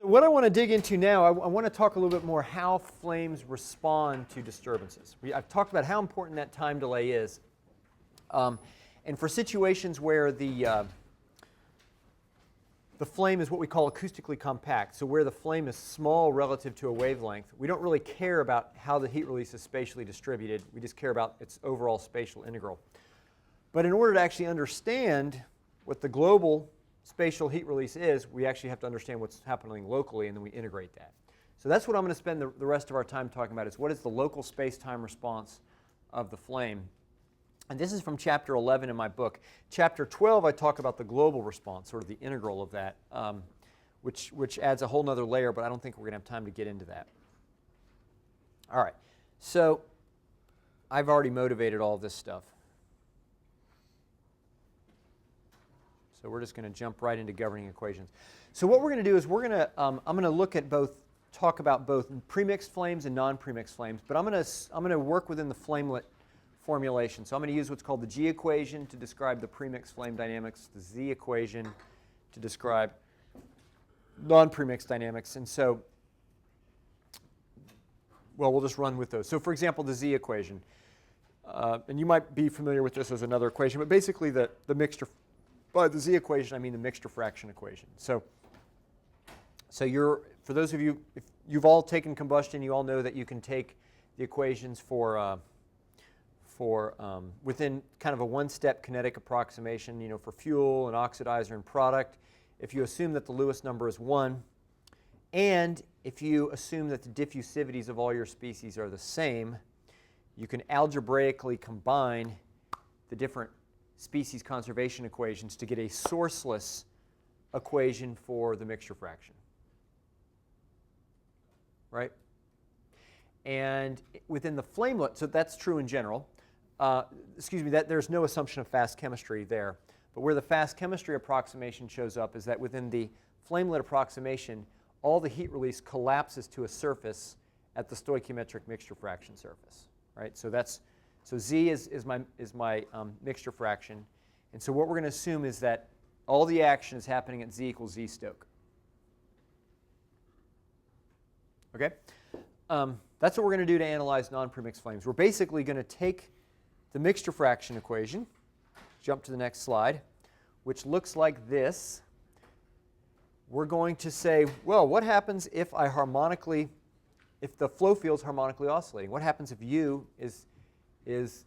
What I want to dig into now, I want to talk a little bit more how flames respond to disturbances. I've talked about how important that time delay is. And for situations where the flame is what we call acoustically compact, so where the flame is small relative to a wavelength, we don't really care about how the heat release is spatially distributed. We just care about its overall spatial integral. But in order to actually understand what the global spatial heat release is, we actually have to understand what's happening locally, and then we integrate that. So that's what I'm going to spend the rest of our time talking about, is what is the local space-time response of the flame. And this is from chapter 11 in my book. Chapter 12, I talk about the global response, sort of the integral of that, which adds a whole other layer, but I don't think we're going to have time to get into that. All right, so I've already motivated all of this stuff. So we're just going to jump right into governing equations. So what we're going to do is we're going to, I'm going to look at talk about both premixed flames and non-premixed flames, but I'm going to work within the flamelet formulation. So I'm going to use what's called the G equation to describe the premixed flame dynamics, the Z equation to describe non-premixed dynamics. And so, well, we'll just run with those. So for example, the Z equation. And you might be familiar with this as another equation, but basically the mixture, by the Z equation, I mean the mixture fraction equation. So for those of you, if you've all taken combustion, you all know that you can take the equations for within kind of a one-step kinetic approximation, for fuel and oxidizer and product. If you assume that the Lewis number is 1, and if you assume that the diffusivities of all your species are the same, you can algebraically combine the different species conservation equations to get a sourceless equation for the mixture fraction. Right? And within the flamelet, so that's true in general. There's no assumption of fast chemistry there. But where the fast chemistry approximation shows up is that within the flamelet approximation, all the heat release collapses to a surface at the stoichiometric mixture fraction surface. Right? So Z is my mixture fraction. And so what we're going to assume is that all the action is happening at Z equals Z stoke. Okay? That's what we're going to do to analyze non-premixed flames. We're basically going to take the mixture fraction equation, jump to the next slide, which looks like this. We're going to say, well, what happens if if the flow field is harmonically oscillating? What happens if U is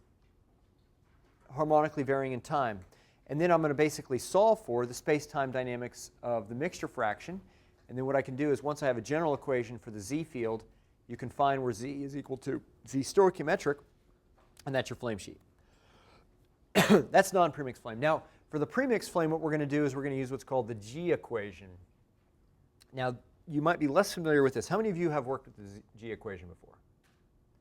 harmonically varying in time? And then I'm going to basically solve for the space-time dynamics of the mixture fraction. And then what I can do is once I have a general equation for the Z field, you can find where Z is equal to Z stoichiometric, and that's your flame sheet. That's non-premixed flame. Now, for the premixed flame, what we're going to do is we're going to use what's called the G equation. Now, you might be less familiar with this. How many of you have worked with the G equation before?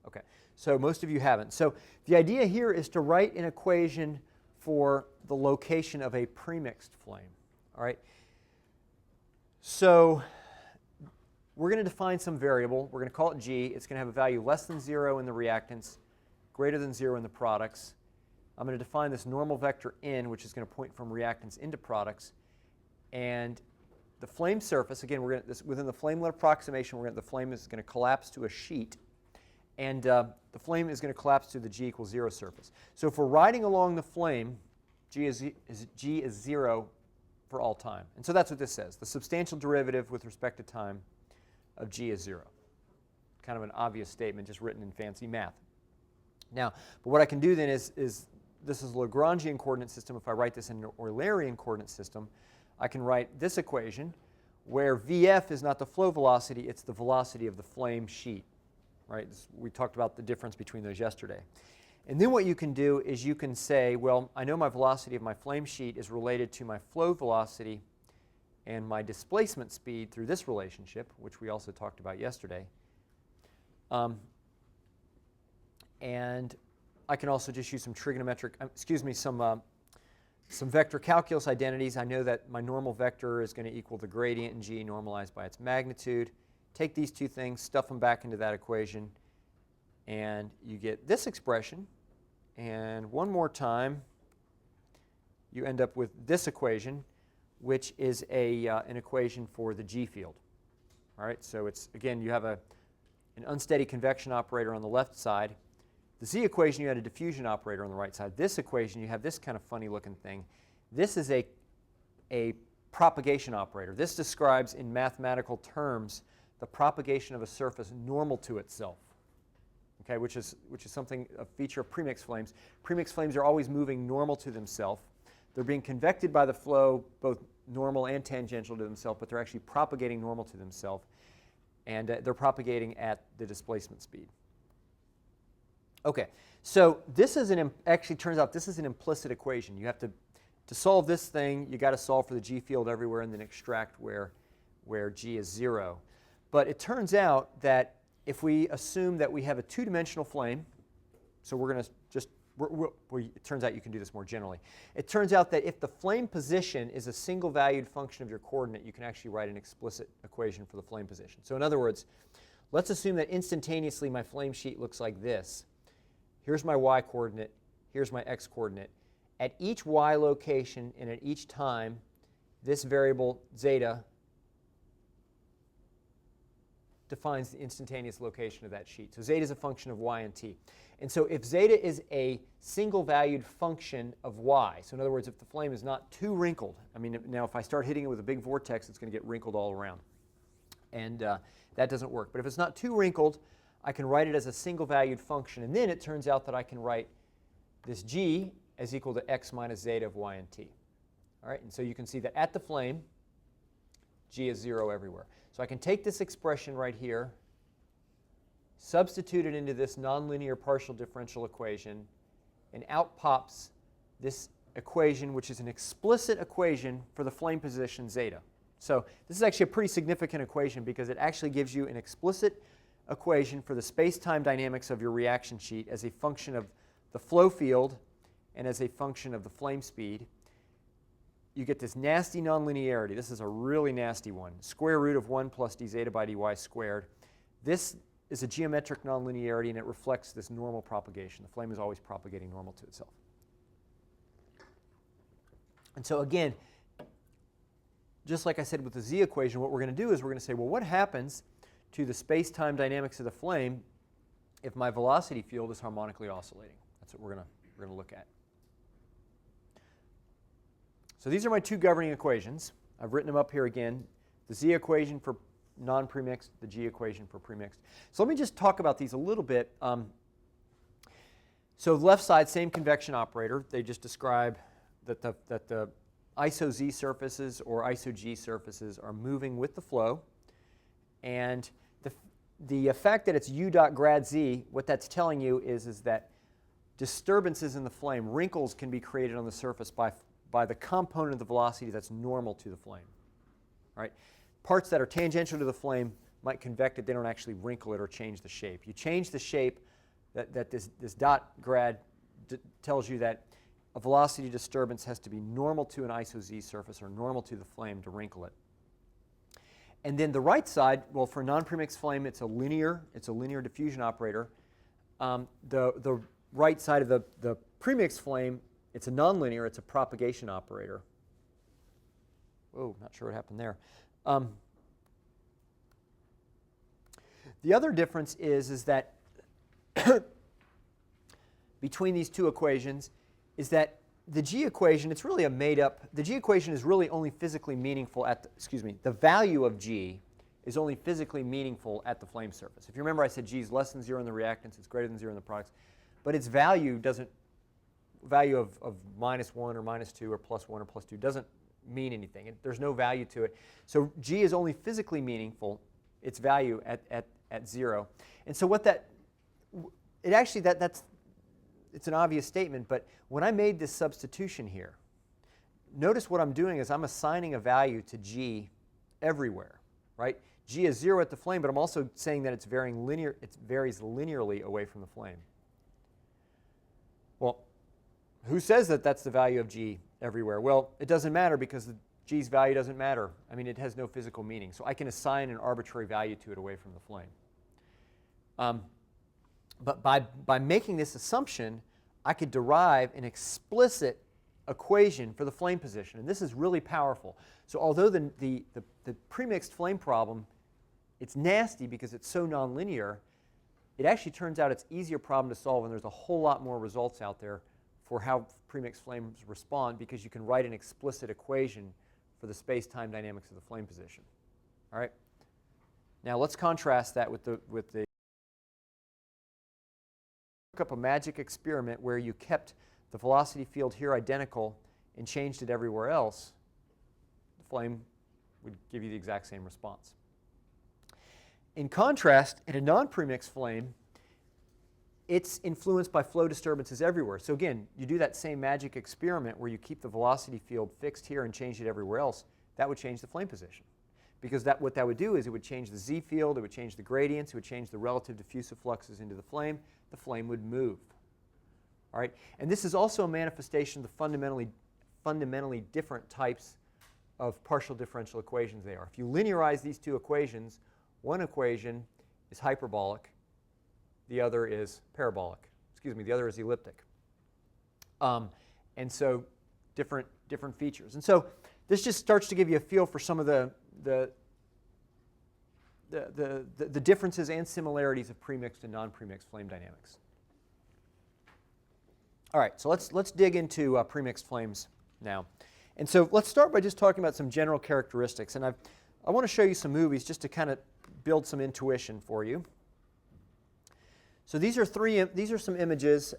Okay, so most of you haven't. So the idea here is to write an equation for the location of a premixed flame. All right. So we're going to define some variable. We're going to call it G. It's going to have a value less than 0 in the reactants, greater than 0 in the products. I'm going to define this normal vector N, which is going to point from reactants into products. And the flame surface, again, within the flamelet approximation, the flame is going to collapse to a sheet. And the flame is going to collapse to the G equals 0 surface. So if we're riding along the flame, G is 0 for all time. And so that's what this says. The substantial derivative with respect to time of G is 0. Kind of an obvious statement, just written in fancy math. Now, but what I can do then is this is a Lagrangian coordinate system. If I write this in an Eulerian coordinate system, I can write this equation where VF is not the flow velocity, it's the velocity of the flame sheet. Right? We talked about the difference between those yesterday. And then what you can do is you can say, well, I know my velocity of my flame sheet is related to my flow velocity and my displacement speed through this relationship, which we also talked about yesterday. And I can also just use some trigonometric, some vector calculus identities. I know that my normal vector is going to equal the gradient in G normalized by its magnitude. Take these two things, stuff them back into that equation, and you get this expression. And one more time, you end up with this equation, which is an equation for the G field. All right, so it's, again, you have an unsteady convection operator on the left side. The Z equation, you had a diffusion operator on the right side. This equation, you have this kind of funny looking thing. This is a propagation operator. This describes in mathematical terms the propagation of a surface normal to itself, okay, which is something, a feature of premix flames. Premix flames are always moving normal to themselves. They're being convected by the flow, both normal and tangential to themselves, but they're actually propagating normal to themselves, and they're propagating at the displacement speed. Okay, so this is actually turns out this is an implicit equation. You have to solve this thing, you got to solve for the G field everywhere and then extract where G is 0. But it turns out that if we assume that we have a two-dimensional flame, so we're going to just, it turns out you can do this more generally. It turns out that if the flame position is a single-valued function of your coordinate, you can actually write an explicit equation for the flame position. So in other words, let's assume that instantaneously my flame sheet looks like this. Here's my y coordinate, here's my x coordinate. At each y location and at each time, this variable zeta defines the instantaneous location of that sheet. So zeta is a function of y and t. And so if zeta is a single-valued function of y, so in other words, if the flame is not too wrinkled, I mean, now if I start hitting it with a big vortex, it's going to get wrinkled all around. And that doesn't work. But if it's not too wrinkled, I can write it as a single-valued function. And then it turns out that I can write this g as equal to x minus zeta of y and t. All right, and so you can see that at the flame, g is 0 everywhere. So I can take this expression right here, substitute it into this nonlinear partial differential equation, and out pops this equation, which is an explicit equation for the flame position zeta. So this is actually a pretty significant equation because it actually gives you an explicit equation for the space-time dynamics of your reaction sheet as a function of the flow field and as a function of the flame speed. You get this nasty nonlinearity. This is a really nasty one. Square root of 1 plus d zeta by dy squared. This is a geometric nonlinearity, and it reflects this normal propagation. The flame is always propagating normal to itself. And so again, just like I said with the Z equation, what we're going to do is we're going to say, well, what happens to the space-time dynamics of the flame if my velocity field is harmonically oscillating? That's what we're going to look at. So these are my two governing equations. I've written them up here again. The Z equation for non-premixed, the G equation for premixed. So let me just talk about these a little bit. So left side, same convection operator. They just describe that the iso Z surfaces or iso G surfaces are moving with the flow. And the fact that it's u dot grad Z, what that's telling you is that disturbances in the flame, wrinkles can be created on the surface by the component of the velocity that's normal to the flame. Right? Parts that are tangential to the flame might convect it. They don't actually wrinkle it or change the shape. You change the shape, that this dot grad tells you that a velocity disturbance has to be normal to an iso Z surface or normal to the flame to wrinkle it. And then the right side, well, for a non-premixed flame, it's a linear diffusion operator. The right side of the premixed flame, it's a nonlinear, it's a propagation operator. Whoa, not sure what happened there. The other difference is that between these two equations is that the G equation, it's really a made-up, the G equation is really only physically meaningful at, the value of G is only physically meaningful at the flame surface. If you remember, I said G is less than 0 in the reactants, it's greater than 0 in the products, but its value doesn't, value of -1 or -2 or +1 or +2 doesn't mean anything. There's no value to it. So G is only physically meaningful, its value at 0. And so what that, it actually, it's an obvious statement, but when I made this substitution here, notice what I'm doing is I'm assigning a value to G everywhere, right? G is 0 at the flame, but I'm also saying that it varies linearly away from the flame. Well, who says that that's the value of G everywhere? Well, it doesn't matter because the G's value doesn't matter. I mean, it has no physical meaning. So I can assign an arbitrary value to it away from the flame. But by making this assumption, I could derive an explicit equation for the flame position. And this is really powerful. So although the premixed flame problem it's nasty because it's so nonlinear. It actually turns out it's an easier problem to solve, and there's a whole lot more results out there for how premixed flames respond, because you can write an explicit equation for the space-time dynamics of the flame position. All right. Now let's contrast that with the took up a magic experiment where you kept the velocity field here identical and changed it everywhere else. The flame would give you the exact same response. In contrast, in a non-premixed flame, it's influenced by flow disturbances everywhere. So again, you do that same magic experiment where you keep the velocity field fixed here and change it everywhere else. That would change the flame position. Because what that would do is it would change the Z field, it would change the gradients, it would change the relative diffusive fluxes into the flame. The flame would move. All right? And this is also a manifestation of the fundamentally different types of partial differential equations they are. If you linearize these two equations, one equation is hyperbolic, the other is parabolic. Excuse me, the other is elliptic. And so different features. And so this just starts to give you a feel for some of the differences and similarities of premixed and non-premixed flame dynamics. All right, so let's dig into premixed flames now. And so let's start by just talking about some general characteristics. And I want to show you some movies just to kind of build some intuition for you. So these are some images.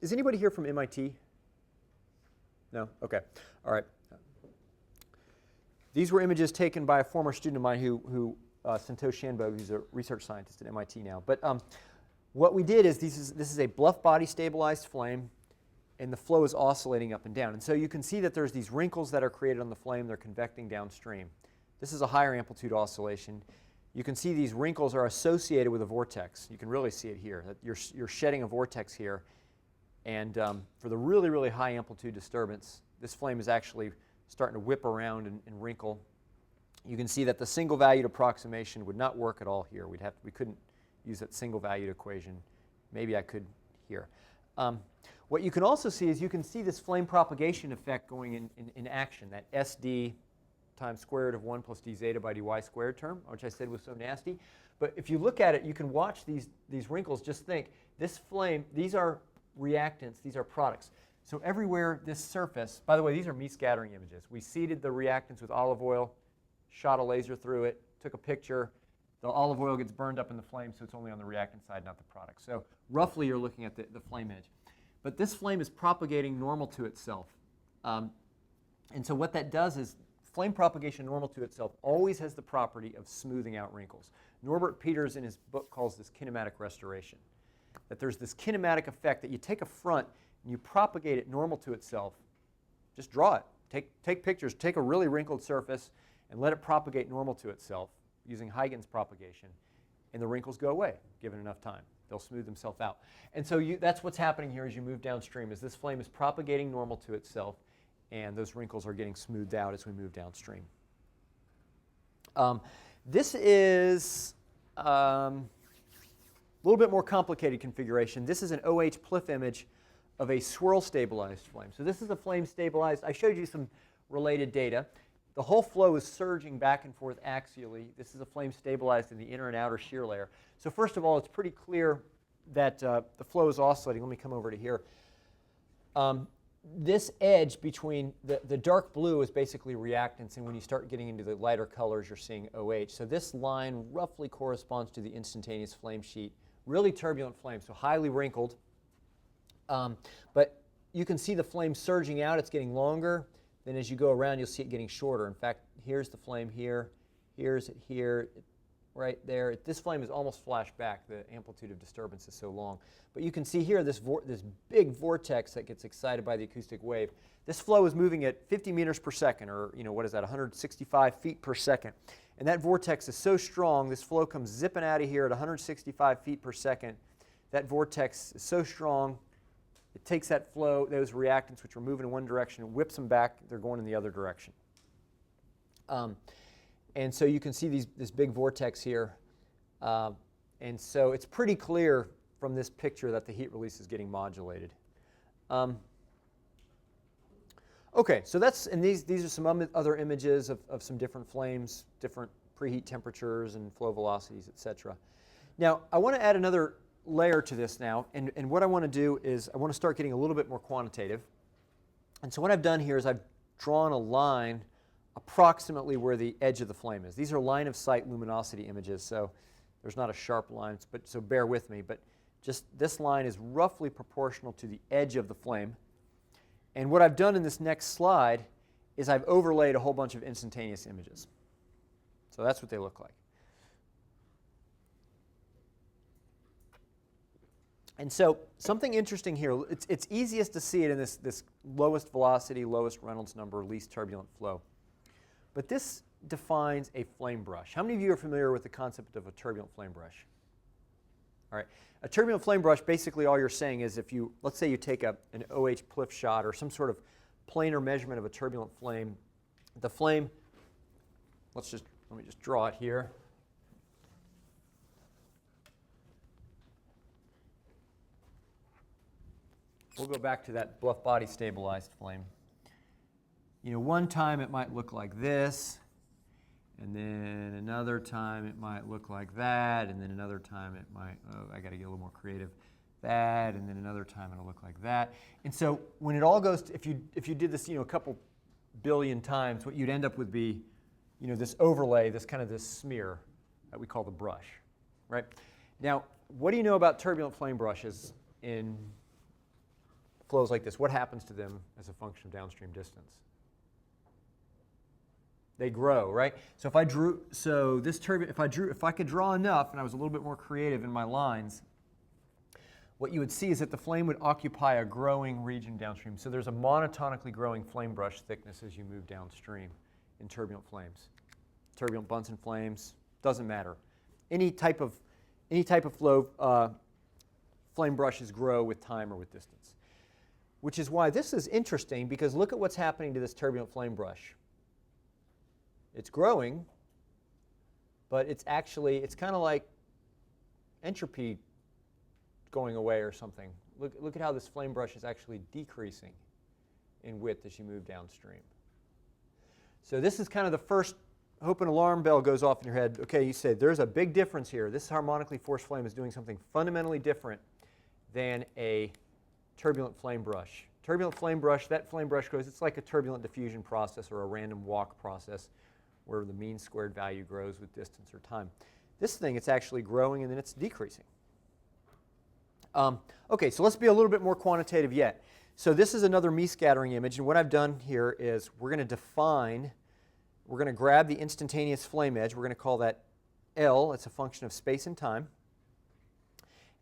Is anybody here from MIT? No? Okay. All right. These were images taken by a former student of mine who Santosh Shanbhogue, who's a research scientist at MIT now. But what we did is this is a bluff body stabilized flame, and the flow is oscillating up and down. And so you can see that there's these wrinkles that are created on the flame. They're convecting downstream. This is a higher amplitude oscillation. You can see these wrinkles are associated with a vortex. You can really see it here. That you're shedding a vortex here. And for the really, really high amplitude disturbance, this flame is actually starting to whip around and wrinkle. You can see that the single valued approximation would not work at all here. We couldn't use that single valued equation. Maybe I could here. What you can also see is you can see this flame propagation effect going in action, that SD times square root of 1 plus d zeta by dy squared term, which I said was so nasty. But if you look at it, you can watch these wrinkles. Just think, this flame, these are reactants, these are products. So everywhere this surface, by the way, these are me scattering images. We seeded the reactants with olive oil, shot a laser through it, took a picture. The olive oil gets burned up in the flame, so it's only on the reactant side, not the product. So roughly you're looking at the flame edge. But this flame is propagating normal to itself. And so what that does is flame propagation normal to itself always has the property of smoothing out wrinkles. Norbert Peters in his book calls this kinematic restoration. That there's this kinematic effect that you take a front and you propagate it normal to itself. Just draw it. Take pictures. Take a really wrinkled surface and let it propagate normal to itself using Huygens propagation. And the wrinkles go away, given enough time. They'll smooth themselves out. And so that's what's happening here as you move downstream, is this flame is propagating normal to itself, and those wrinkles are getting smoothed out as we move downstream. This is a little bit more complicated configuration. This is an OH PLIF image of a swirl-stabilized flame. So this is a flame stabilized. I showed you some related data. The whole flow is surging back and forth axially. This is a flame stabilized in the inner and outer shear layer. So first of all, it's pretty clear that the flow is oscillating. Let me come over to here. This edge between the dark blue is basically reactants, and when you start getting into the lighter colors, you're seeing OH. So this line roughly corresponds to the instantaneous flame sheet. Really turbulent flame, so highly wrinkled. But you can see the flame surging out. It's getting longer. Then as you go around, you'll see it getting shorter. In fact, here's the flame here. Here's it here. Right there. This flame is almost flashed back. The amplitude of disturbance is so long. But you can see here this big vortex that gets excited by the acoustic wave. This flow is moving at 50 meters per second, or what is that, 165 feet per second. And that vortex is so strong, this flow comes zipping out of here at 165 feet per second. That vortex is so strong, it takes that flow, those reactants which are moving in one direction, and whips them back. They're going in the other direction. And so you can see this big vortex here. And so it's pretty clear from this picture that the heat release is getting modulated. Okay, so and these are some other images of some different flames, different preheat temperatures and flow velocities, etc. Now, I want to add another layer to this now, and what I want to do is I want to start getting a little bit more quantitative. And so what I've done here is I've drawn a line approximately where the edge of the flame is. These are line of sight luminosity images, so there's not a sharp line, but so bear with me. But just this line is roughly proportional to the edge of the flame. And what I've done in this next slide is I've overlaid a whole bunch of instantaneous images. So that's what they look like. And so something interesting here, it's easiest to see it in this lowest velocity, lowest Reynolds number, least turbulent flow. But this defines a flame brush. How many of you are familiar with the concept of a turbulent flame brush? All right. A turbulent flame brush, basically all you're saying is if you, let's say you take an OH Pliff shot or some sort of planar measurement of a turbulent flame, the flame, let me just draw it here. We'll go back to that bluff body stabilized flame. You know, one time it might look like this, and then another time it might look like that, and then another time it might, oh, I got to get a little more creative, that, and then another time it'll look like that. And so when it all goes to, if you did this, a couple billion times, what you'd end up with be, this overlay, this kind of this smear that we call the brush, right? Now, what do you know about turbulent flame brushes in flows like this? What happens to them as a function of downstream distance? They grow, right? So if I drew, if I could draw enough, and I was a little bit more creative in my lines, what you would see is that the flame would occupy a growing region downstream. So there's a monotonically growing flame brush thickness as you move downstream in turbulent flames. Turbulent Bunsen flames, doesn't matter. Any type of flow, flame brushes grow with time or with distance. Which is why this is interesting, because look at what's happening to this turbulent flame brush. It's growing, but it's kind of like entropy going away or something. Look at how this flame brush is actually decreasing in width as you move downstream. So this is kind of the first hope an alarm bell goes off in your head. Okay, you say there's a big difference here. This harmonically forced flame is doing something fundamentally different than a turbulent flame brush. Turbulent flame brush, that flame brush grows, it's like a turbulent diffusion process or a random walk process where the mean squared value grows with distance or time. This thing, it's actually growing and then it's decreasing. Okay, so let's be a little bit more quantitative yet. So this is another Mies scattering image, and what I've done here is we're going to grab the instantaneous flame edge, we're going to call that L, it's a function of space and time,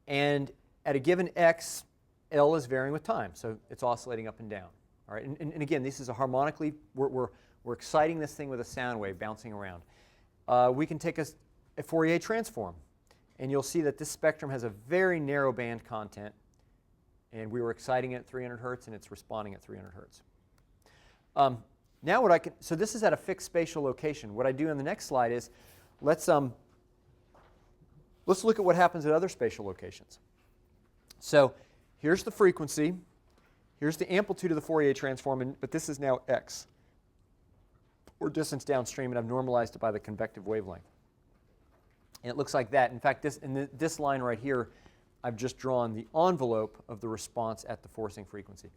and at a given x, L is varying with time, so it's oscillating up and down. All right, and again, this is a harmonically, we're exciting this thing with a sound wave bouncing around. We can take a Fourier transform, and you'll see that this spectrum has a very narrow band content, and we were exciting it at 300 hertz, and it's responding at 300 hertz. Now so this is at a fixed spatial location. What I do in the next slide is, let's look at what happens at other spatial locations. So here's the frequency, here's the amplitude of the Fourier transform, but this is now x, or distance downstream, and I've normalized it by the convective wavelength. And it looks like that. In fact, this line right here, I've just drawn the envelope of the response at the forcing frequency.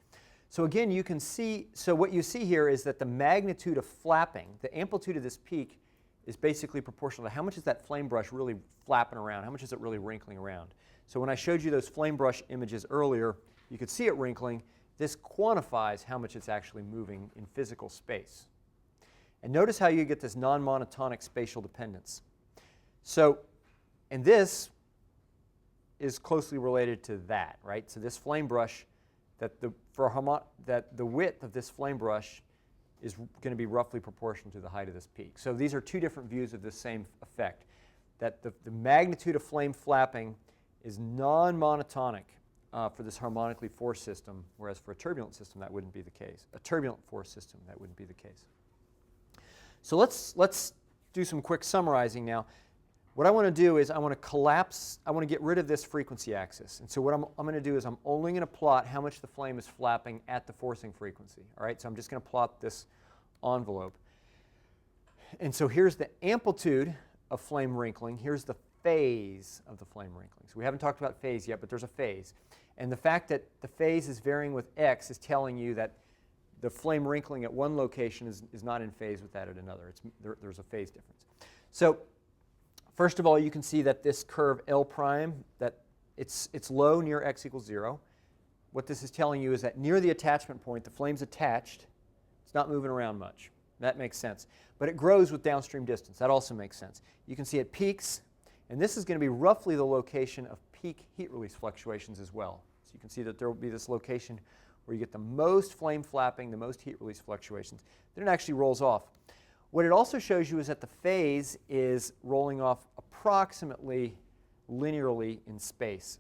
So again, you can see, so what you see here is that the magnitude of flapping, the amplitude of this peak, is basically proportional to how much is that flame brush really flapping around, how much is it really wrinkling around. So when I showed you those flame brush images earlier, you could see it wrinkling. This quantifies how much it's actually moving in physical space. And notice how you get this non-monotonic spatial dependence. So, and this is closely related to that, right? So this flame brush, that the width of this flame brush is going to be roughly proportional to the height of this peak. So these are two different views of the same effect, that the magnitude of flame flapping is non-monotonic for this harmonically forced system, whereas for a turbulent system that wouldn't be the case. A turbulent forced system, that wouldn't be the case. So let's do some quick summarizing now. What I want to do is I want to get rid of this frequency axis. And so what I'm going to do is I'm only going to plot how much the flame is flapping at the forcing frequency. All right, so I'm just going to plot this envelope. And so here's the amplitude of flame wrinkling. Here's the phase of the flame wrinkling. So we haven't talked about phase yet, but there's a phase. And the fact that the phase is varying with x is telling you that the flame wrinkling at one location is not in phase with that at another. There's a phase difference. So first of all, you can see that this curve L prime, that it's low near x equals 0. What this is telling you is that near the attachment point, the flame's attached. It's not moving around much. That makes sense. But it grows with downstream distance. That also makes sense. You can see it peaks, and this is going to be roughly the location of peak heat release fluctuations as well. So you can see that there will be this location where you get the most flame flapping, the most heat release fluctuations. Then it actually rolls off. What it also shows you is that the phase is rolling off approximately linearly in space.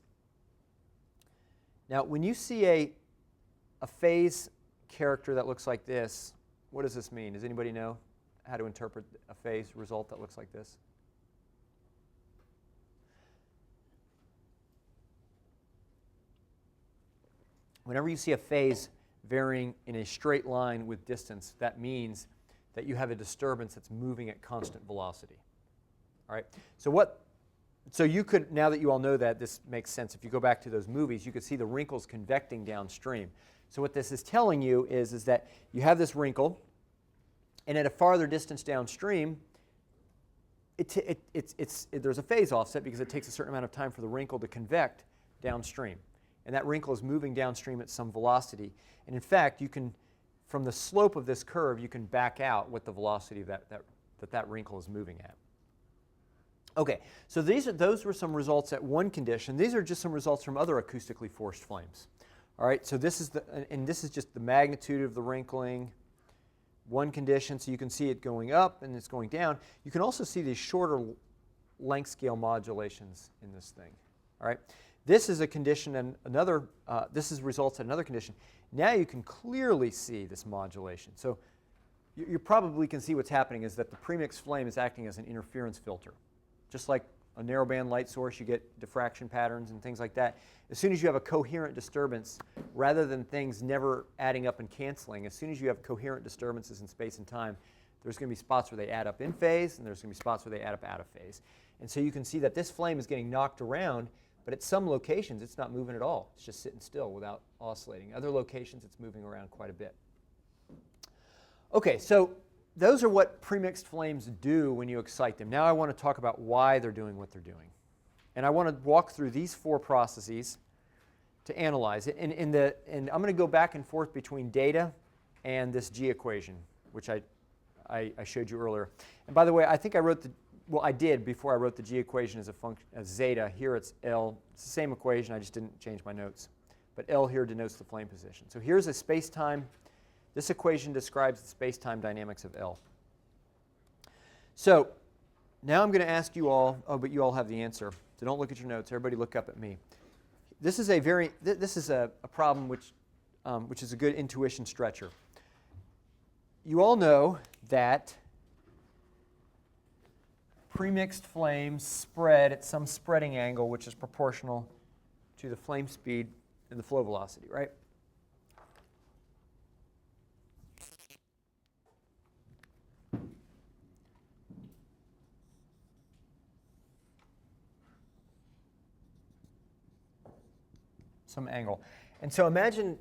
Now, when you see a phase character that looks like this, what does this mean? Does anybody know how to interpret a phase result that looks like this? Whenever you see a phase varying in a straight line with distance, that means that you have a disturbance that's moving at constant velocity. All right? So you could, now that you all know that, this makes sense. If you go back to those movies, you could see the wrinkles convecting downstream. So what this is telling you is that you have this wrinkle, and at a farther distance downstream, there's a phase offset because it takes a certain amount of time for the wrinkle to convect downstream. And that wrinkle is moving downstream at some velocity. And in fact, you can, from the slope of this curve, you can back out what the velocity of that wrinkle is moving at. Okay, so those were some results at one condition. These are just some results from other acoustically forced flames. All right, so this is just the magnitude of the wrinkling, one condition, so you can see it going up and it's going down. You can also see these shorter length scale modulations in this thing. All right, this is a condition, and this is results at another condition. Now you can clearly see this modulation. So you probably can see what's happening is that the premixed flame is acting as an interference filter. Just like a narrowband light source, you get diffraction patterns and things like that. As soon as you have a coherent disturbance, rather than things never adding up and canceling, as soon as you have coherent disturbances in space and time, there's going to be spots where they add up in phase, and there's going to be spots where they add up out of phase. And so you can see that this flame is getting knocked around, but at some locations it's not moving at all. It's just sitting still without oscillating. Other locations it's moving around quite a bit. Okay, so those are what premixed flames do when you excite them. Now I want to talk about why they're doing what they're doing. And I want to walk through these four processes to analyze it. And I'm going to go back and forth between data and this G equation, which I showed you earlier. And by the way, I think I did before I wrote the G equation as a function as zeta. Here it's L. It's the same equation. I just didn't change my notes. But L here denotes the flame position. So here's a space-time. This equation describes the space-time dynamics of L. So now I'm going to ask you all, but you all have the answer. So don't look at your notes. Everybody look up at me. This is a problem which is a good intuition stretcher. You all know that premixed flames spread at some spreading angle which is proportional to the flame speed and the flow velocity, right? Some angle. And so imagine,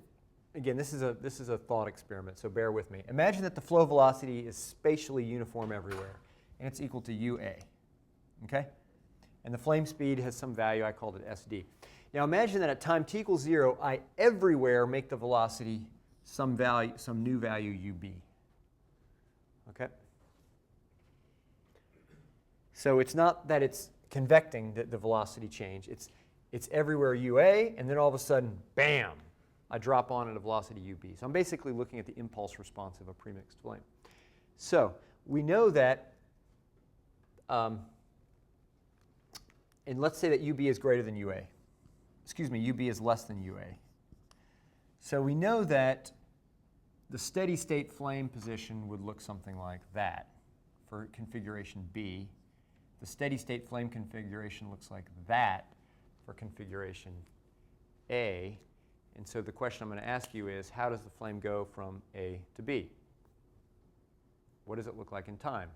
again, this is a thought experiment, so bear with me. Imagine that the flow velocity is spatially uniform everywhere, and it's equal to UA, okay? And the flame speed has some value, I called it SD. Now imagine that at time t equals 0, I everywhere make the velocity some new value UB, okay? So it's not that it's convecting the velocity change, it's everywhere UA, and then all of a sudden, bam, I drop on at a velocity UB. So I'm basically looking at the impulse response of a premixed flame. So we know that, and let's say that UB is greater than UA. Excuse me, UB is less than UA. So we know that the steady state flame position would look something like that for configuration B. The steady state flame configuration looks like that for configuration A. And so the question I'm going to ask you is, how does the flame go from A to B? What does it look like in time?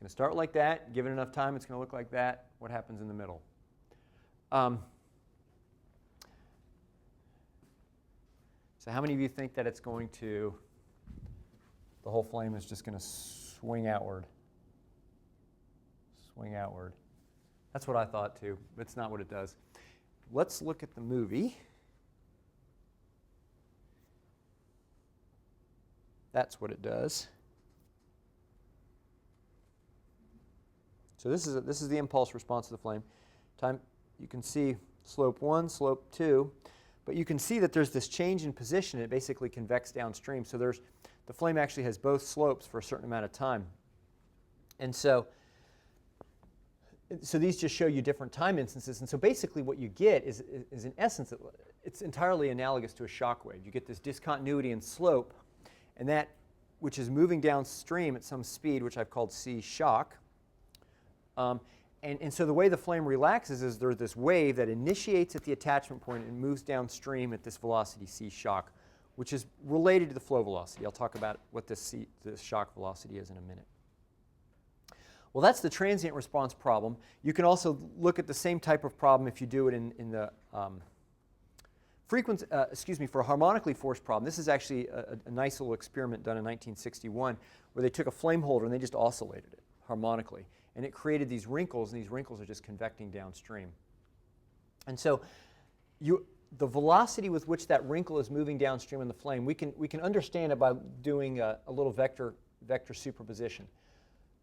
going to start like that. Given enough time, it's going to look like that. What happens in the middle? So how many of you think that it's going to, the whole flame is just going to swing outward? Swing outward. That's what I thought too, but it's not what it does. Let's look at the movie. That's what it does. So this is the impulse response to the flame. You can see slope 1, slope 2, but you can see that there's this change in position. It basically convects downstream. So the flame actually has both slopes for a certain amount of time. And so these just show you different time instances. And so basically what you get is in essence, it's entirely analogous to a shock wave. You get this discontinuity in slope, and that which is moving downstream at some speed, which I've called C shock. And so the way the flame relaxes is there's this wave that initiates at the attachment point and moves downstream at this velocity C shock, which is related to the flow velocity. I'll talk about what this shock velocity is in a minute. Well, that's the transient response problem. You can also look at the same type of problem if you do it in the for a harmonically forced problem. This is actually a nice little experiment done in 1961 where they took a flame holder and they just oscillated it harmonically. And it created these wrinkles, and these wrinkles are just convecting downstream. And so the velocity with which that wrinkle is moving downstream in the flame, we can understand it by doing a little vector superposition.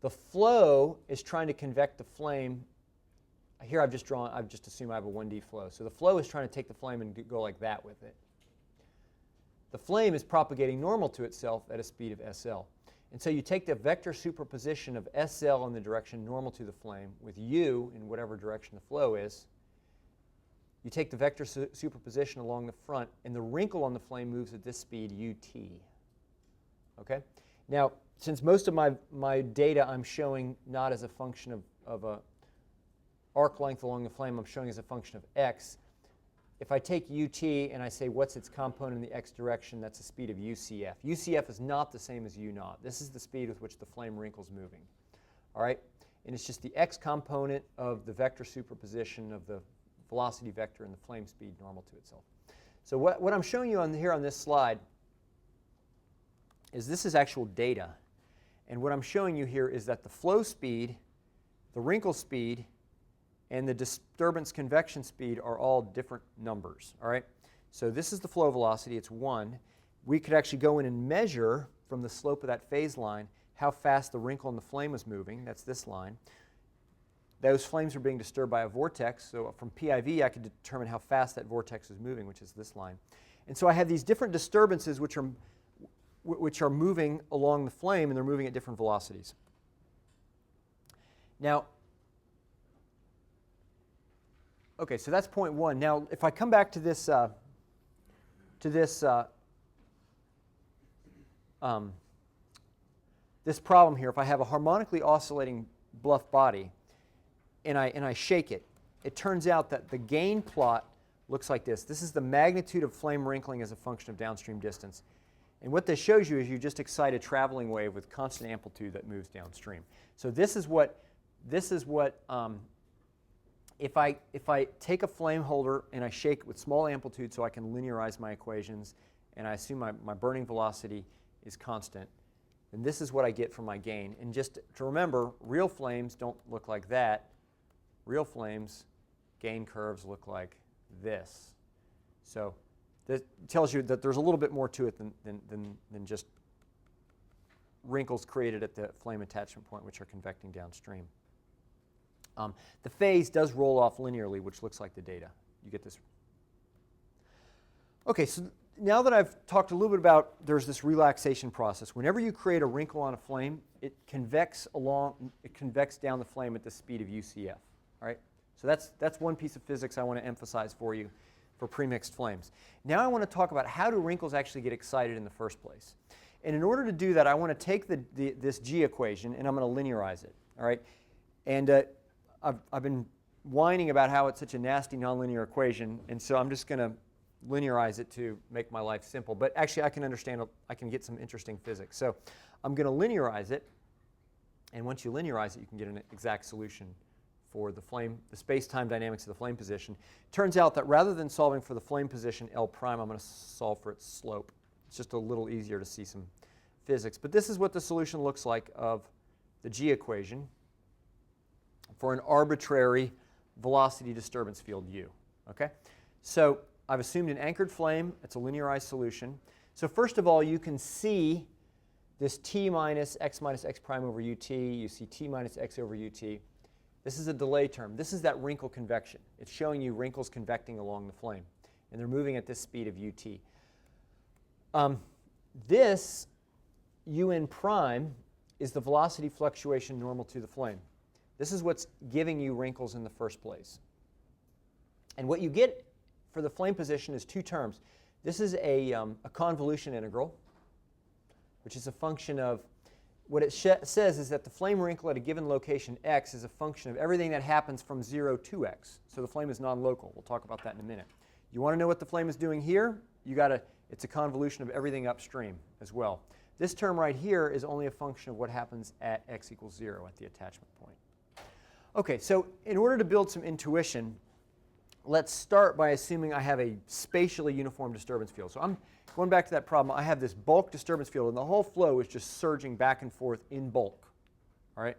The flow is trying to convect the flame. Here I've just assumed I have a 1D flow. So the flow is trying to take the flame and go like that with it. The flame is propagating normal to itself at a speed of SL. And so you take the vector superposition of SL in the direction normal to the flame with U in whatever direction the flow is. You take the vector superposition along the front, and the wrinkle on the flame moves at this speed, UT. Okay? Now, since most of my data I'm showing not as a function of a arc length along the flame, I'm showing as a function of x. If I take UT and I say what's its component in the x direction, that's the speed of UCF. UCF is not the same as U naught. This is the speed with which the flame wrinkle's moving. All right? And it's just the x component of the vector superposition of the velocity vector and the flame speed normal to itself. So what I'm showing you here on this slide is this is actual data. And what I'm showing you here is that the flow speed, the wrinkle speed, and the disturbance convection speed are all different numbers. All right? So this is the flow velocity. It's 1. We could actually go in and measure from the slope of that phase line how fast the wrinkle in the flame is moving. That's this line. Those flames are being disturbed by a vortex. So from PIV, I could determine how fast that vortex is moving, which is this line. And so I have these different disturbances which are moving along the flame, and they're moving at different velocities. Now, okay, so that's point 1. Now, if I come back to this this problem here, if I have a harmonically oscillating bluff body and I shake it, it turns out that the gain plot looks like this. This is the magnitude of flame wrinkling as a function of downstream distance. And what this shows you is you just excite a traveling wave with constant amplitude that moves downstream. So this is what if I take a flame holder and I shake it with small amplitude so I can linearize my equations, and I assume my burning velocity is constant, then this is what I get from my gain. And just to remember, real flames don't look like that. Real flames, gain curves look like this. So this tells you that there's a little bit more to it than just wrinkles created at the flame attachment point, which are convecting downstream. The phase does roll off linearly, which looks like the data. You get this. Okay, so now that I've talked a little bit about there's this relaxation process. Whenever you create a wrinkle on a flame, it convects down the flame at the speed of UCF. All right? So that's one piece of physics I want to emphasize for you for premixed flames. Now I want to talk about how do wrinkles actually get excited in the first place. And in order to do that, I want to take this G equation and I'm going to linearize it. All right? And I've been whining about how it's such a nasty nonlinear equation, and so I'm just going to linearize it to make my life simple. But actually, I can get some interesting physics. So I'm going to linearize it. And once you linearize it, you can get an exact solution for the space-time dynamics of the flame position. Turns out that rather than solving for the flame position L prime, I'm going to solve for its slope. It's just a little easier to see some physics. But this is what the solution looks like of the G equation for an arbitrary velocity disturbance field U. Okay? So I've assumed an anchored flame. It's a linearized solution. So first of all, you can see this T minus X prime over UT. You see T minus X over UT. This is a delay term. This is that wrinkle convection. It's showing you wrinkles convecting along the flame. And they're moving at this speed of UT. This UN prime is the velocity fluctuation normal to the flame. This is what's giving you wrinkles in the first place. And what you get for the flame position is two terms. This is a convolution integral, which is a function of what it says is that the flame wrinkle at a given location x is a function of everything that happens from 0 to x. So the flame is non-local. We'll talk about that in a minute. You want to know what the flame is doing here? It's a convolution of everything upstream as well. This term right here is only a function of what happens at x equals 0 at the attachment point. Okay, so in order to build some intuition, let's start by assuming I have a spatially uniform disturbance field. So I'm going back to that problem. I have this bulk disturbance field, and the whole flow is just surging back and forth in bulk. All right?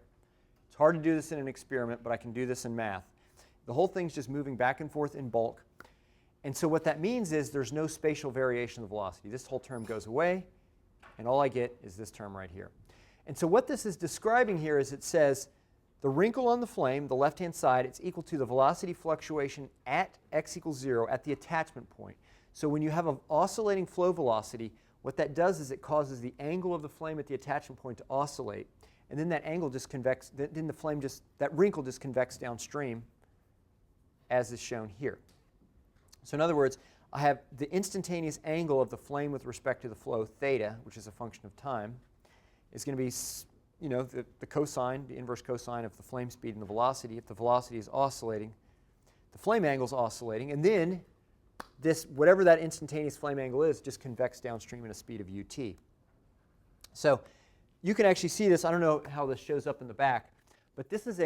It's hard to do this in an experiment, but I can do this in math. The whole thing's just moving back and forth in bulk. And so what that means is there's no spatial variation of the velocity. This whole term goes away, and all I get is this term right here. And so what this is describing here is it says the wrinkle on the flame, the left-hand side, it's equal to the velocity fluctuation at x equals 0 at the attachment point. So when you have an oscillating flow velocity, what that does is it causes the angle of the flame at the attachment point to oscillate, and then that angle just convects, then the flame just, that wrinkle just convects downstream, as is shown here. So in other words, I have the instantaneous angle of the flame with respect to the flow, theta, which is a function of time, is going to be, you know, the cosine, the inverse cosine of the flame speed and the velocity. If the velocity is oscillating, the flame angle is oscillating, and then this, whatever that instantaneous flame angle is, just convects downstream at a speed of ut. So you can actually see this. I don't know how this shows up in the back, but this is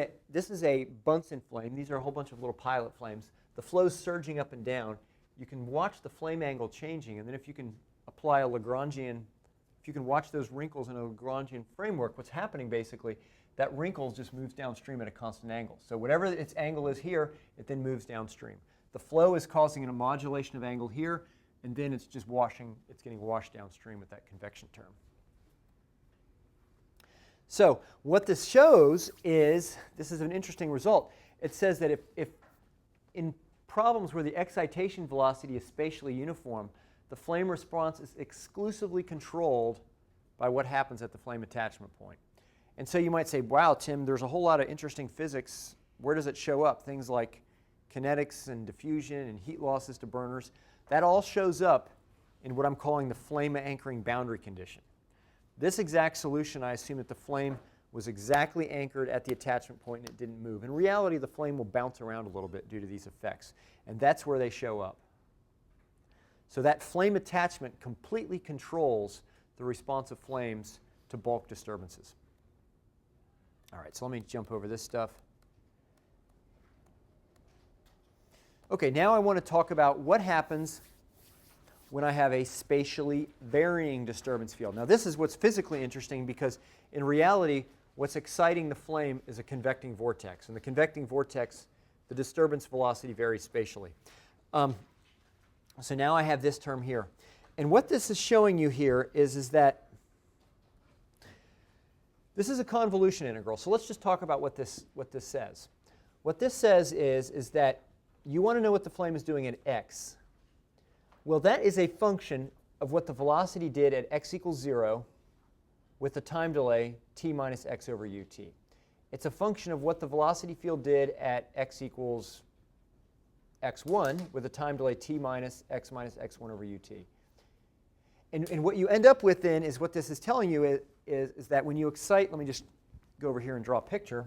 a Bunsen flame. These are a whole bunch of little pilot flames. The flow's surging up and down. You can watch the flame angle changing, and then if you can apply a Lagrangian, if you can watch those wrinkles in a Lagrangian framework, what's happening basically, that wrinkle just moves downstream at a constant angle. So whatever its angle is here, it then moves downstream. The flow is causing a modulation of angle here, and then it's just getting washed downstream with that convection term. So what this shows is, this is an interesting result. It says that if in problems where the excitation velocity is spatially uniform, the flame response is exclusively controlled by what happens at the flame attachment point. And so you might say, wow, Tim, there's a whole lot of interesting physics. Where does it show up? Things like kinetics and diffusion and heat losses to burners. That all shows up in what I'm calling the flame anchoring boundary condition. This exact solution, I assume that the flame was exactly anchored at the attachment point and it didn't move. In reality, the flame will bounce around a little bit due to these effects. And that's where they show up. So that flame attachment completely controls the response of flames to bulk disturbances. All right, so let me jump over this stuff. Okay, now I want to talk about what happens when I have a spatially varying disturbance field. Now this is what's physically interesting because in reality, what's exciting the flame is a convecting vortex. In the convecting vortex, the disturbance velocity varies spatially. So now I have this term here. And what this is showing you here is that this is a convolution integral. So let's just talk about what this says. What this says is that you want to know what the flame is doing at x. Well, that is a function of what the velocity did at x equals 0 with the time delay t minus x over ut. It's a function of what the velocity field did at x equals x1 with a time delay t minus x1 over ut. And what you end up with then is what this is telling you is that when you excite, let me just go over here and draw a picture.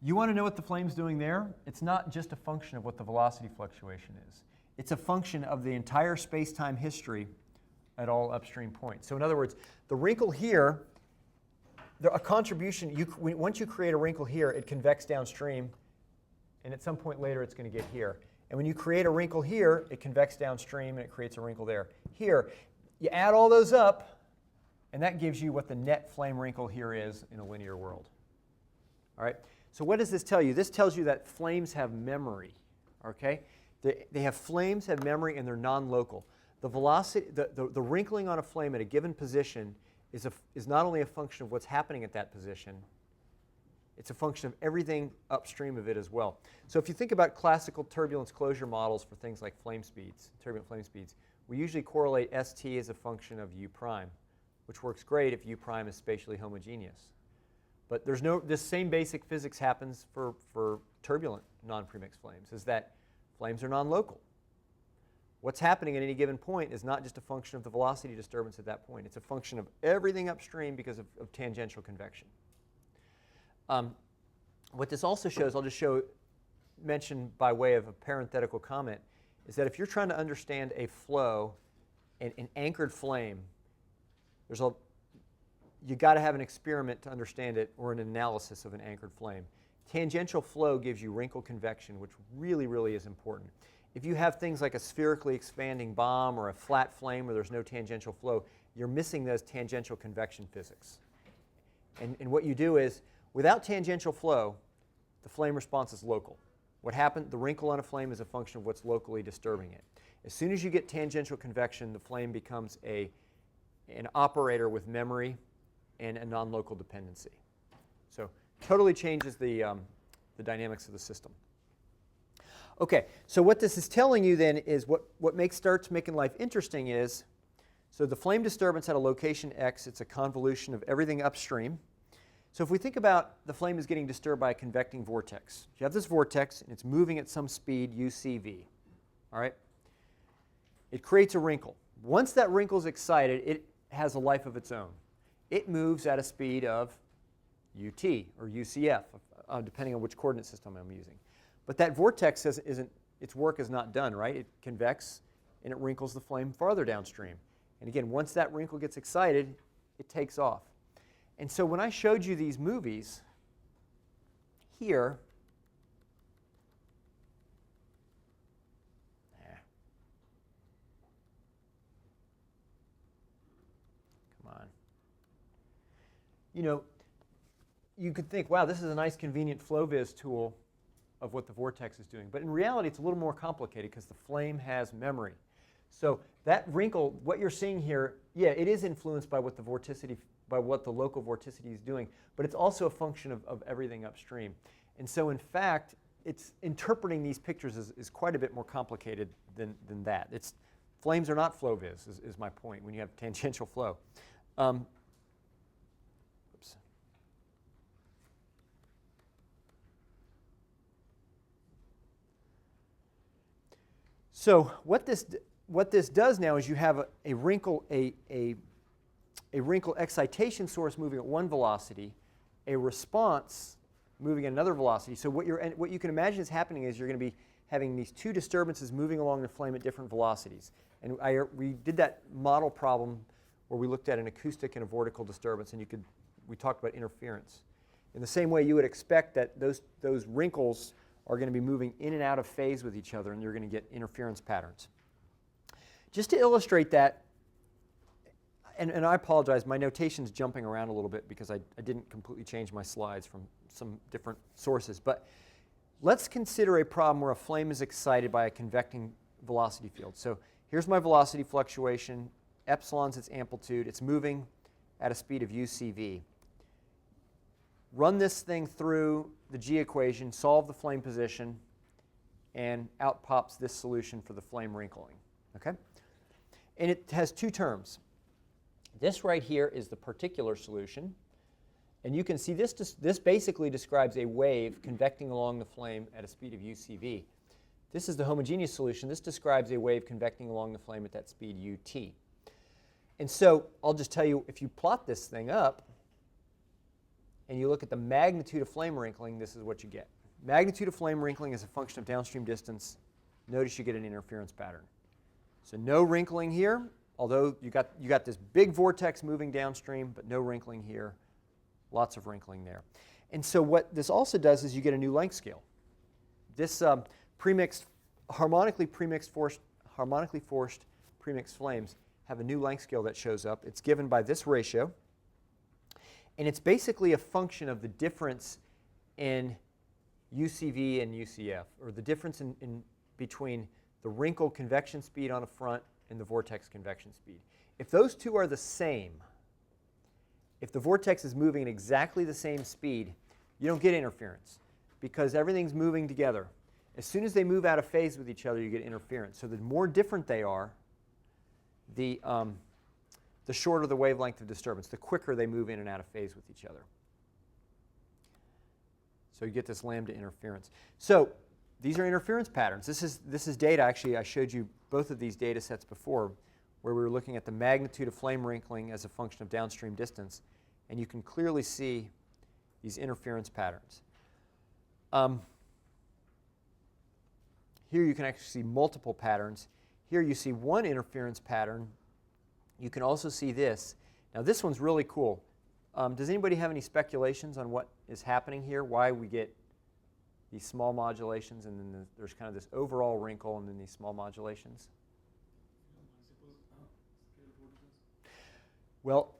You want to know what the flame's doing there? It's not just a function of what the velocity fluctuation is. It's a function of the entire space-time history at all upstream points. So in other words, the wrinkle here, a contribution, once you create a wrinkle here, it convects downstream, and at some point later it's going to get here. And when you create a wrinkle here, it convects downstream, and it creates a wrinkle there. Here, you add all those up, and that gives you what the net flame wrinkle here is in a linear world. All right? So what does this tell you? This tells you that flames have memory. Okay? Flames have memory, and they're non-local. The velocity, the wrinkling on a flame at a given position is not only a function of what's happening at that position, it's a function of everything upstream of it as well. So if you think about classical turbulence closure models for things like flame speeds, turbulent flame speeds, we usually correlate ST as a function of U prime, which works great if U prime is spatially homogeneous. But this same basic physics happens for turbulent non-premixed flames, is that flames are non-local. What's happening at any given point is not just a function of the velocity disturbance at that point. It's a function of everything upstream because of tangential convection. What this also shows, I'll just mention by way of a parenthetical comment, is that if you're trying to understand a flow, an anchored flame, you got to have an experiment to understand it, or an analysis of an anchored flame. Tangential flow gives you wrinkle convection, which really, really is important. If you have things like a spherically expanding bomb or a flat flame where there's no tangential flow, you're missing those tangential convection physics. And what you do is, without tangential flow, the flame response is local. What happened, the wrinkle on a flame is a function of what's locally disturbing it. As soon as you get tangential convection, the flame becomes an operator with memory and a non-local dependency. So totally changes the dynamics of the system. Okay, so what this is telling you then is what starts making life interesting is, so the flame disturbance at a location X, it's a convolution of everything upstream. So if we think about the flame is getting disturbed by a convecting vortex. You have this vortex, and it's moving at some speed, uCv. All right? It creates a wrinkle. Once that wrinkle is excited, it has a life of its own. It moves at a speed of ut, or uCf, depending on which coordinate system I'm using. But that vortex its work is not done, right? It convects, and it wrinkles the flame farther downstream. And again, once that wrinkle gets excited, it takes off. And so when I showed you these movies here, come on. You could think, wow, this is a nice convenient FlowViz tool of what the vortex is doing. But in reality, it's a little more complicated because the flame has memory. So that wrinkle, what you're seeing here, yeah, it is influenced by what the local vorticity is doing, but it's also a function of everything upstream. And so in fact, interpreting these pictures is quite a bit more complicated than that. Flames are not FlowViz, is my point, when you have tangential flow. So what this does now is you have a wrinkle excitation source moving at one velocity, a response moving at another velocity. So what you can imagine is happening is you're going to be having these two disturbances moving along the flame at different velocities. And we did that model problem where we looked at an acoustic and a vortical disturbance, and we talked about interference. In the same way, you would expect that those wrinkles are going to be moving in and out of phase with each other, and you're going to get interference patterns. Just to illustrate that, and I apologize, my notation's jumping around a little bit because I didn't completely change my slides from some different sources, but let's consider a problem where a flame is excited by a convecting velocity field. So here's my velocity fluctuation, epsilon's its amplitude, it's moving at a speed of uCv. Run this thing through the G equation, solve the flame position, and out pops this solution for the flame wrinkling. Okay? And it has two terms. This right here is the particular solution. And you can see this basically describes a wave convecting along the flame at a speed of uCv. This is the homogeneous solution. This describes a wave convecting along the flame at that speed ut. And so I'll just tell you, if you plot this thing up, and you look at the magnitude of flame wrinkling, this is what you get. Magnitude of flame wrinkling is a function of downstream distance. Notice you get an interference pattern. So no wrinkling here, although you got this big vortex moving downstream, but no wrinkling here. Lots of wrinkling there. And so what this also does is you get a new length scale. This harmonically forced premixed flames have a new length scale that shows up. It's given by this ratio. And it's basically a function of the difference in UCV and UCF, or the difference in between the wrinkle convection speed on a front and the vortex convection speed. If those two are the same, if the vortex is moving at exactly the same speed, you don't get interference because everything's moving together. As soon as they move out of phase with each other, you get interference. So the more different they are, the shorter the wavelength of disturbance, the quicker they move in and out of phase with each other. So you get this lambda interference. So these are interference patterns. This is data. Actually, I showed you both of these data sets before where we were looking at the magnitude of flame wrinkling as a function of downstream distance. And you can clearly see these interference patterns. Here you can actually see multiple patterns. Here you see one interference pattern. You can also see this. Now this one's really cool. Does anybody have any speculations on what is happening here? Why we get these small modulations and then there's kind of this overall wrinkle and then these small modulations? Well,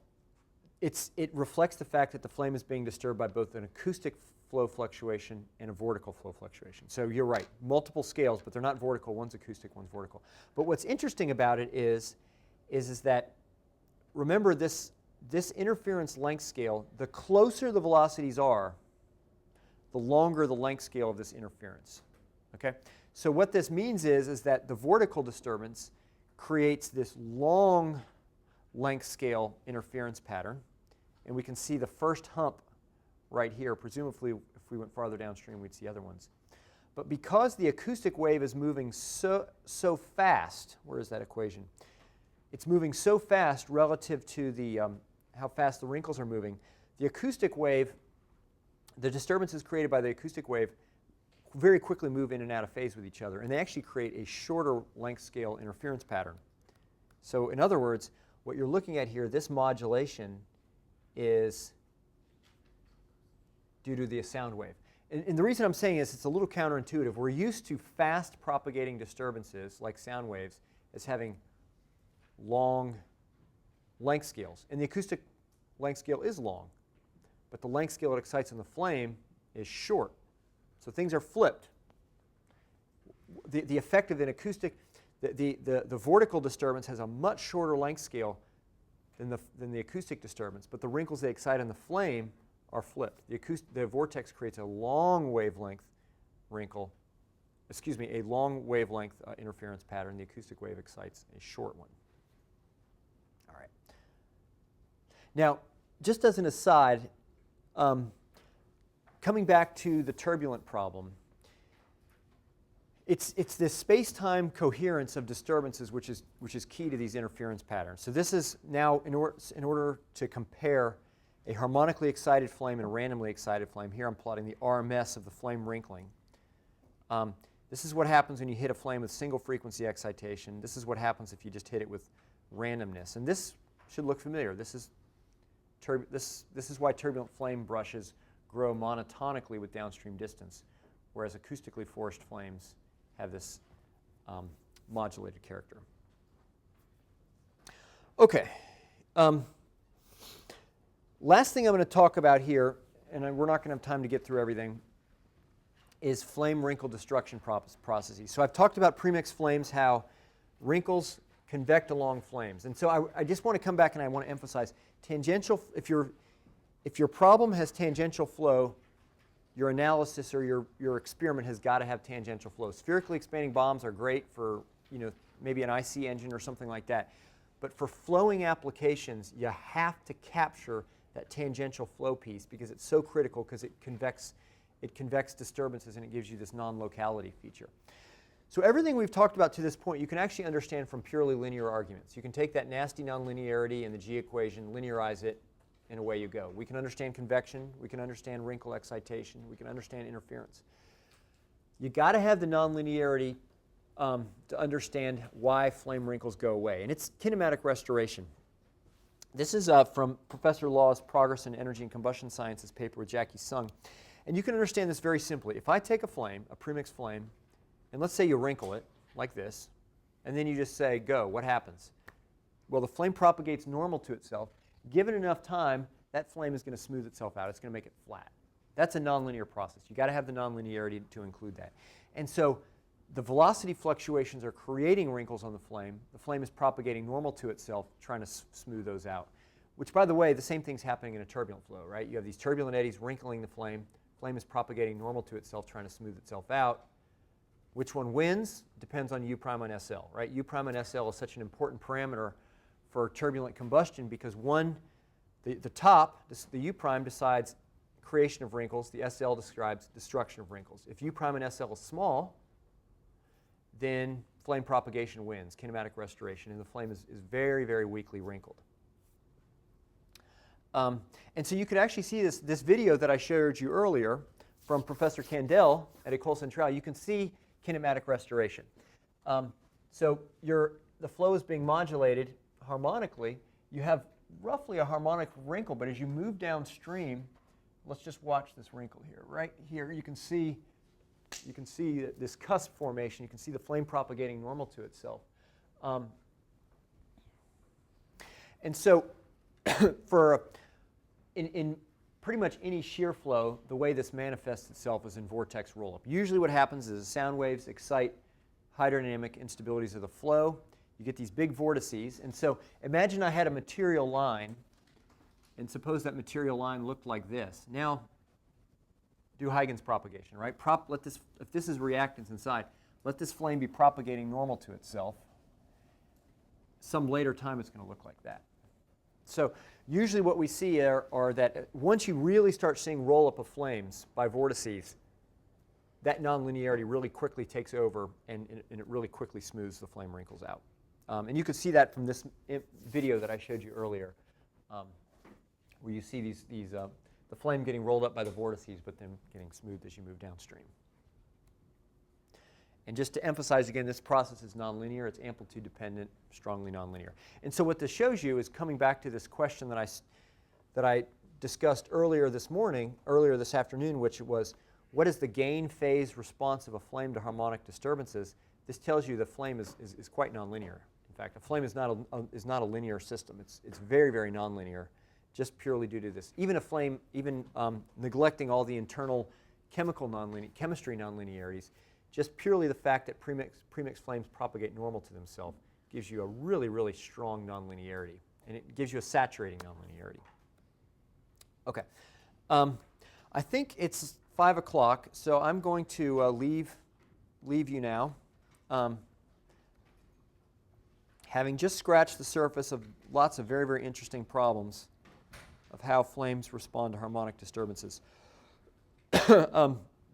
it reflects the fact that the flame is being disturbed by both an acoustic flow fluctuation and a vortical flow fluctuation. So you're right, multiple scales, but they're not vortical. One's acoustic, one's vortical. But what's interesting about it is that, remember this interference length scale, the closer the velocities are, the longer the length scale of this interference. Okay? So what this means is that the vortical disturbance creates this long length scale interference pattern. And we can see the first hump right here. Presumably, if we went farther downstream, we'd see other ones. But because the acoustic wave is moving so fast, where is that equation? It's moving so fast relative to the how fast the wrinkles are moving. The acoustic wave, the disturbances created by the acoustic wave very quickly move in and out of phase with each other. And they actually create a shorter length scale interference pattern. So in other words, what you're looking at here, this modulation is due to the sound wave. And the reason I'm saying is it's a little counterintuitive. We're used to fast propagating disturbances like sound waves as having long length scales. And the acoustic length scale is long, but the length scale it excites in the flame is short. So things are flipped. The effect of an acoustic, the vortical disturbance has a much shorter length scale than the acoustic disturbance, but the wrinkles they excite in the flame are flipped. The vortex creates a long wavelength wrinkle, a long wavelength interference pattern. The acoustic wave excites a short one. All right. Now, just as an aside, coming back to the turbulent problem, it's this space-time coherence of disturbances which is key to these interference patterns. So this is now, in order to compare a harmonically excited flame and a randomly excited flame, here I'm plotting the RMS of the flame wrinkling. This is what happens when you hit a flame with single frequency excitation. This is what happens if you just hit it with randomness. And this should look familiar. This is why turbulent flame brushes grow monotonically with downstream distance, whereas acoustically forced flames have this modulated character. Okay. Last thing I'm going to talk about here, and we're not going to have time to get through everything, is flame wrinkle destruction processes. So I've talked about premixed flames, how wrinkles convect along flames. And so I just want to come back and I want to emphasize tangential. If your problem has tangential flow, your analysis or your experiment has got to have tangential flow. Spherically expanding bombs are great for maybe an IC engine or something like that. But for flowing applications, you have to capture that tangential flow piece because it's so critical because it convects disturbances and it gives you this non-locality feature. So everything we've talked about to this point you can actually understand from purely linear arguments. You can take that nasty nonlinearity in the G equation, linearize it, and away you go. We can understand convection, we can understand wrinkle excitation, we can understand interference. You got to have the nonlinearity to understand why flame wrinkles go away, and it's kinematic restoration. This is from Professor Law's Progress in Energy and Combustion Sciences paper with Jackie Sung. And you can understand this very simply. If I take a flame, a premixed flame, and let's say you wrinkle it like this, and then you just say, go, what happens? Well, the flame propagates normal to itself. Given enough time, that flame is going to smooth itself out. It's going to make it flat. That's a nonlinear process. You've got to have the nonlinearity to include that. And so the velocity fluctuations are creating wrinkles on the flame. The flame is propagating normal to itself, trying to smooth those out. Which, by the way, the same thing's happening in a turbulent flow, right? You have these turbulent eddies wrinkling the flame. Flame is propagating normal to itself, trying to smooth itself out. Which one wins? Depends on U prime on SL, right? U prime on SL is such an important parameter for turbulent combustion because the top, the U prime decides creation of wrinkles. The SL describes destruction of wrinkles. If U prime and SL is small, then flame propagation wins, kinematic restoration, and the flame is very, very weakly wrinkled. And so you could actually see this video that I showed you earlier from Professor Kandel at École Centrale. You can see kinematic restoration. So the flow is being modulated harmonically. You have roughly a harmonic wrinkle, but as you move downstream, let's just watch this wrinkle here. Right here, you can see this cusp formation. You can see the flame propagating normal to itself. And so in pretty much any shear flow, the way this manifests itself is in vortex rollup. Usually what happens is sound waves excite hydrodynamic instabilities of the flow. You get these big vortices. And so imagine I had a material line, and suppose that material line looked like this. Now, do Huygens propagation, right? If this is reactance inside, let this flame be propagating normal to itself. Some later time it's going to look like that. So usually what we see are that once you really start seeing roll-up of flames by vortices, that nonlinearity really quickly takes over and it really quickly smooths the flame wrinkles out. And you could see that from this video that I showed you earlier, where you see the flame getting rolled up by the vortices, but then getting smoothed as you move downstream. And just to emphasize again, this process is nonlinear. It's amplitude dependent, strongly nonlinear. And so what this shows you is coming back to this question that I discussed earlier this afternoon, which was, what is the gain phase response of a flame to harmonic disturbances? This tells you the flame is quite nonlinear. In fact, a flame is not a linear system. It's very, very nonlinear, just purely due to this. Even a flame, neglecting all the internal chemistry nonlinearities, just purely the fact that premixed flames propagate normal to themselves gives you a really, really strong nonlinearity, and it gives you a saturating nonlinearity. Okay, I think it's 5 o'clock, so I'm going to leave you now. Having just scratched the surface of lots of very, very interesting problems of how flames respond to harmonic disturbances.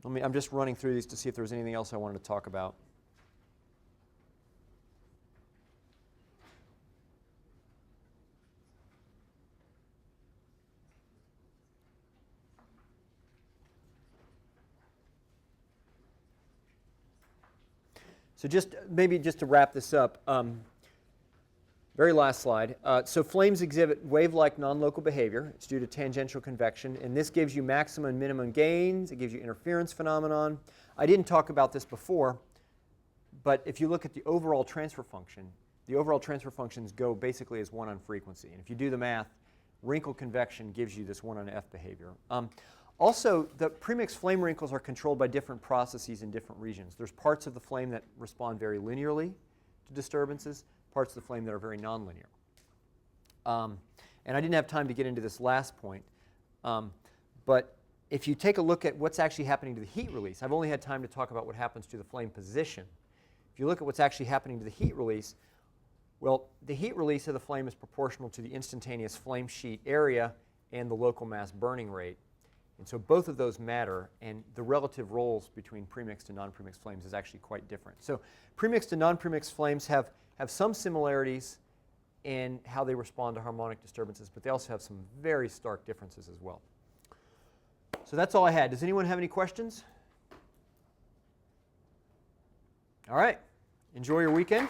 I'm just running through these to see if there was anything else I wanted to talk about. So maybe just to wrap this up, very last slide. So flames exhibit wave-like non-local behavior. It's due to tangential convection, and this gives you maximum and minimum gains. It gives you interference phenomenon. I didn't talk about this before, but if you look at the overall transfer function, the overall transfer functions go basically as 1 on frequency. And if you do the math, wrinkle convection gives you this 1 on F behavior. Also, the premixed flame wrinkles are controlled by different processes in different regions. There's parts of the flame that respond very linearly to disturbances, parts of the flame that are very nonlinear. And I didn't have time to get into this last point, but if you take a look at what's actually happening to the heat release, I've only had time to talk about what happens to the flame position. If you look at what's actually happening to the heat release, well, the heat release of the flame is proportional to the instantaneous flame sheet area and the local mass burning rate. And so both of those matter, and the relative roles between premixed and non-premixed flames is actually quite different. So premixed and non-premixed flames have some similarities in how they respond to harmonic disturbances, but they also have some very stark differences as well. So that's all I had. Does anyone have any questions? All right. Enjoy your weekend.